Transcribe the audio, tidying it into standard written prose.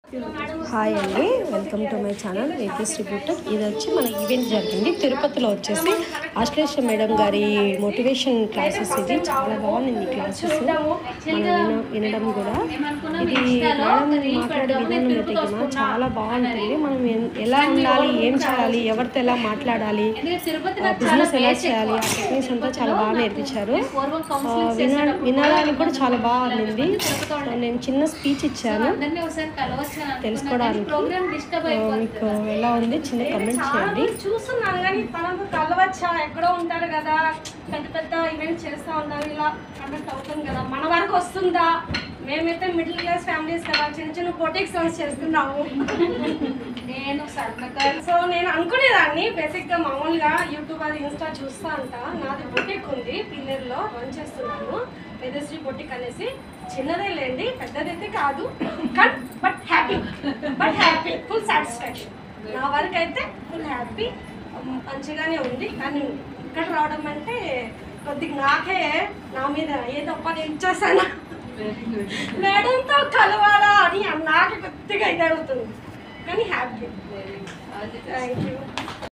Hi అండి, welcome to my channel web distributor. ఇది వచ్చి మన ఈవెంట్ జరిగింది తిరుపతిలో వచ్చేసి ఆశ్లేష మేడం గారి మోటివేషన్ క్లాసెస్. ఇది చాలా బాగుంది క్లాసెస్, మనం వినడం కూడా. ఇది మేడం మాట్లాడే విధానం అయితే చాలా బాగుంటుంది. మనం ఎలా ఉండాలి, ఏం చేయాలి, ఎవరితో ఎలా మాట్లాడాలి, బిజినెస్ ఎలా చేయాలి, ఆ టెక్నిక్స్ అంతా చాలా బాగా నేర్పించారు. వినడానికి కూడా చాలా బాగుంది. నేను చిన్న స్పీచ్ ఇచ్చాను తెలుసుకోవడానికి. మీకు ఎలా ఉంది చిన్న కమెంట్ చేయండి. చూస్తున్నాను కానీ తనకు కలవచ్చా, ఎక్కడో ఉంటారు కదా, పెద్ద పెద్ద ఈవెంట్ చేస్తూ ఉంటారు, ఇలా కండక్ట్ అవుతుంది కదా, మన వరకు వస్తుందా? మేమైతే మిడిల్ క్లాస్ ఫ్యామిలీస్ కదా, చిన్న చిన్న బొటిక్ సర్చ్ చేస్తున్నాము. సో నేను అనుకునేదాన్ని బేసిక్గా మామూలుగా యూట్యూబ్ అది ఇన్స్టా చూస్తా అంట. నాది బొటిక్ ఉంది, పిల్లర్లో రన్ చేస్తున్నాను, వేదశ్రీ బొటిక్ అనేసి. చిన్నదే లేండి, పెద్దదైతే కాదు, బట్ హ్యాపీ ఫుల్ సాటిస్ఫాక్షన్. నా వరకు అయితే ఫుల్ హ్యాపీ, మంచిగానే ఉంది. కానీ ఇక్కడ రావడం అంటే కొద్దిగా నాకే నా మీద ఏదో పని ఇచ్చేసాను, మేడంతో కలవాలా అని నాకు కొద్దిగా ఇది అవుతుంది. కానీ హ్యాపీ. Thank you.